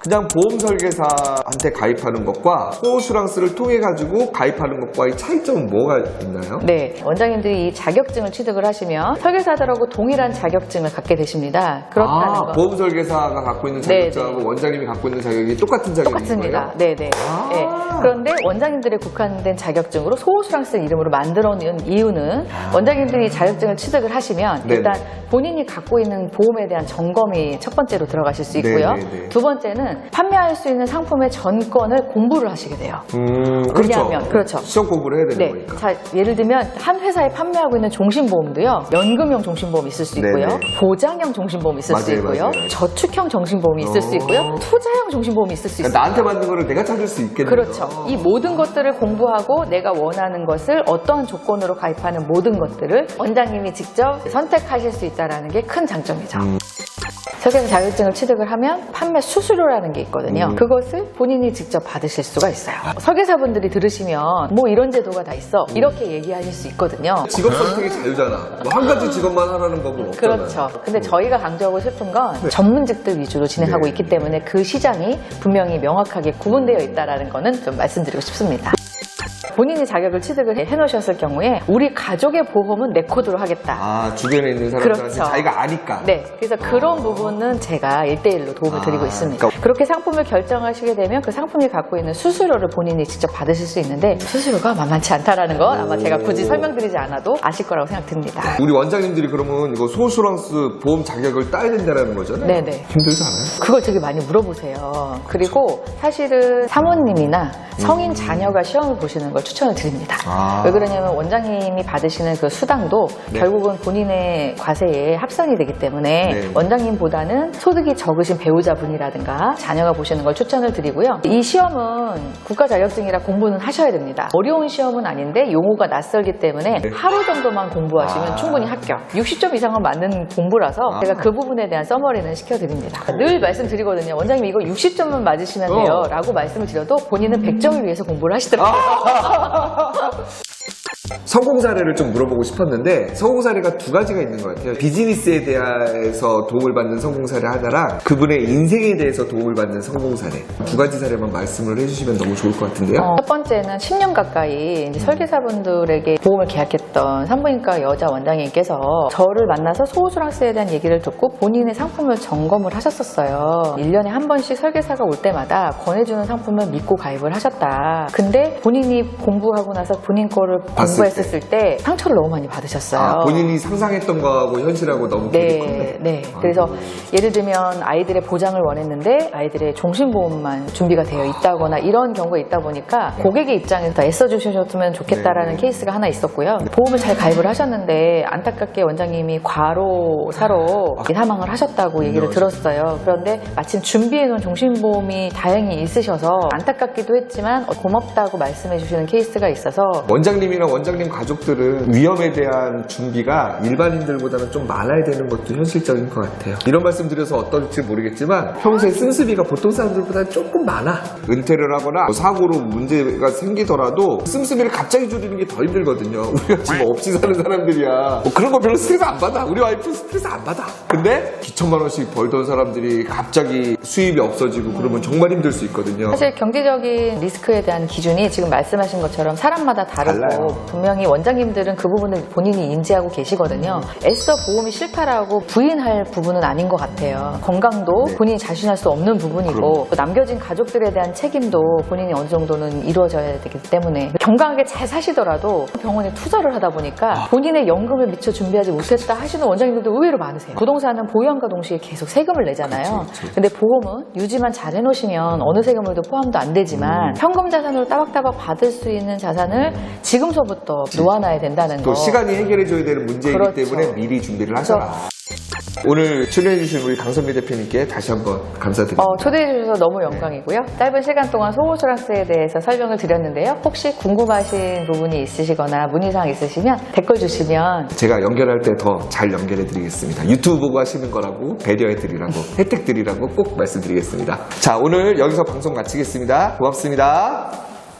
그냥 보험 설계사한테 가입하는 것과 호슈랑스를 통해 가지고 가입하는 것과의 차이점은 뭐가 있나요? 네, 원장님들이 이 자격증을 취득을 하시면 설계사들하고 동일한 자격증을 갖게 되십니다. 그렇다는 거. 보험 설계사가 갖고 있는 자격증하고 네네. 원장님이 갖고 있는 자격이 똑같은 자격인 똑같습니다. 거예요? 네네. 네. 그런데 원장님들의 국한된 자격증으로 소호수랑스 이름으로 만들어 놓은 이유는 원장님들이 자격증을 취득을 하시면 네네. 일단 본인이 갖고 있는 보험에 대한 점검이 첫 번째로 들어가실 수 있고요. 네네네. 두 번째는 판매할 수 있는 상품의 전권을 공부를 하시게 돼요. 왜냐하면 그렇죠. 시험 공부를 해야 되는 네. 거니까. 자, 예를 들면 한 회사에 판매하고 있는 종신보험도요. 연금형 종신보험이 있을 수 있고요. 네네. 보장형 종신보험이 있을 수 맞아요, 있고요. 맞아요. 저축형 종신보험이 있을 수 있고요. 투자형 종신보험이 있을 수 있어요. 그러니까 나한테 맞는 거를 내가 찾을 수 있겠네요. 그렇죠. 이 모든 것들을 공부하고 내가 원하는 것을 어떠한 조건으로 가입하는 모든 것들을 원장님이 직접 선택하실 수 있다는 게 큰 장점이죠. 설계사 자격증을 취득을 하면 판매 수수료라는 게 있거든요. 그것을 본인이 직접 받으실 수가 있어요. 설계사분들이 들으시면 뭐 이런 제도가 다 있어 이렇게 얘기하실 수 있거든요. 직업 선택의 자유잖아. 뭐 한 가지 직업만 하라는 법은 없잖아요. 그렇죠. 근데 저희가 강조하고 싶은 건 전문직들 위주로 진행하고 네. 있기 때문에 그 시장이 분명히 명확하게 구분되어 있다는 거는 좀 말씀드리고 싶습니다. 본인이 자격을 취득을 해놓으셨을 경우에 우리 가족의 보험은 내 코드로 하겠다. 주변에 있는 사람들한테 그렇죠. 자기가 아니까. 네, 그래서 그런 부분은 제가 1대1로 도움을 드리고 있습니다. 그러니까 그렇게 상품을 결정하시게 되면 그 상품이 갖고 있는 수수료를 본인이 직접 받으실 수 있는데 수수료가 만만치 않다라는 건 아마 제가 굳이 설명드리지 않아도 아실 거라고 생각됩니다. 우리 원장님들이 그러면 이거 소슈랑스 보험 자격을 따야 된다는 거잖아요. 네네. 힘들지 않아요? 그걸 되게 많이 물어보세요. 그리고 사실은 사모님이나 성인 자녀가 시험을 보시는 걸 추천을 드립니다. 왜 그러냐면 원장님이 받으시는 그 수당도 네. 결국은 본인의 과세에 합산이 되기 때문에 네. 원장님보다는 소득이 적으신 배우자분이라든가 자녀가 보시는 걸 추천을 드리고요. 이 시험은 국가 자격증이라 공부는 하셔야 됩니다. 어려운 시험은 아닌데 용어가 낯설기 때문에 네. 하루 정도만 공부하시면 충분히 합격. 60점 이상은 맞는 공부라서 제가 그 부분에 대한 서머리는 시켜드립니다. 늘 말씀드리거든요. 원장님 이거 60점만 맞으시면 돼요 라고 말씀을 드려도 본인은 100점을 위해서 공부를 하시더라고요. 성공 사례를 좀 물어보고 싶었는데 성공 사례가 두 가지가 있는 것 같아요. 비즈니스에 대해서 도움을 받는 성공 사례 하나랑 그분의 인생에 대해서 도움을 받는 성공 사례 두 가지 사례만 말씀을 해주시면 너무 좋을 것 같은데요. 첫 번째는 10년 가까이 이제 설계사분들에게 보험을 계약했던 산부인과 여자 원장님께서 저를 만나서 소호수랑스에 대한 얘기를 듣고 본인의 상품을 점검을 하셨었어요. 1년에 한 번씩 설계사가 올 때마다 권해주는 상품을 믿고 가입을 하셨다. 근데 본인이 공부하고 나서 본인 거를 공부했었을 때 상처를 너무 많이 받으셨어요. 본인이 상상했던 거하고 현실하고 너무 갭이 컸네. 네. 그래서 예를 들면 아이들의 보장을 원했는데 아이들의 종신보험만 준비가 되어 있다거나 이런 경우가 있다 보니까 고객의 입장에서 더 애써주셨으면 좋겠다라는 케이스가 하나 있었고요. 보험을 잘 가입을 하셨는데 안타깝게 원장님이 과로사로 사망을 하셨다고 얘기를 들었어요. 그런데 마침 준비해놓은 종신보험이 다행히 있으셔서 안타깝기도 했지만 고맙다고 말씀해 주시는 케이스가 있어서 원장님이나 원장님 가족들은 위험에 대한 준비가 일반인들보다는 좀 많아야 되는 것도 현실적인 것 같아요. 이런 말씀 드려서 어떨지 모르겠지만 평소에 씀씀이가 보통 사람들보다 조금 많아. 은퇴를 하거나 사고로 문제가 생기더라도 씀씀이를 갑자기 줄이는 게 더 힘들거든요. 우리가 지금 없이 사는 사람들이야. 뭐 그런 거 별로 스트레스 안 받아. 우리 와이프 스트레스 안 받아. 근데 기천만 원씩 벌던 사람들이 갑자기 수입이 없어지고 그러면 정말 힘들 수 있거든요. 사실 경제적인 리스크에 대한 기준이 지금 말씀하신 것처럼 사람마다 다르고 달라요. 분명히 원장님들은 그 부분을 본인이 인지하고 계시거든요. 애써 보험이 싫다라고 부인할 부분은 아닌 것 같아요. 건강도 본인이 자신할 수 없는 부분이고 또 남겨진 가족들에 대한 책임도 본인이 어느 정도는 이루어져야 되기 때문에 건강하게 잘 사시더라도 병원에 투자를 하다 보니까 본인의 연금을 미처 준비하지 못했다 하시는 원장님들도 의외로 많으세요. 부동산은 보유함과 동시에 계속 세금을 내잖아요. 근데 보험은 유지만 잘 해놓으시면 어느 세금을도 포함도 안 되지만 현금 자산으로 따박따박 받을 수 있는 자산을 지금서부터 놓아놔야 된다는 거. 또 시간이 해결해줘야 되는 문제이기 그렇죠. 때문에 미리 준비를 하셔라. 오늘 출연해주신 우리 강선미 대표님께 다시 한번 감사드립니다. 초대해 주셔서 너무 영광이고요. 짧은 시간 동안 소호수랑스에 대해서 설명을 드렸는데요. 혹시 궁금하신 부분이 있으시거나 문의사항 있으시면 댓글 주시면 제가 연결할 때 더 잘 연결해 드리겠습니다. 유튜브 보고 하시는 거라고 배려해 드리라고 혜택 드리라고 꼭 말씀드리겠습니다. 자, 오늘 여기서 방송 마치겠습니다. 고맙습니다.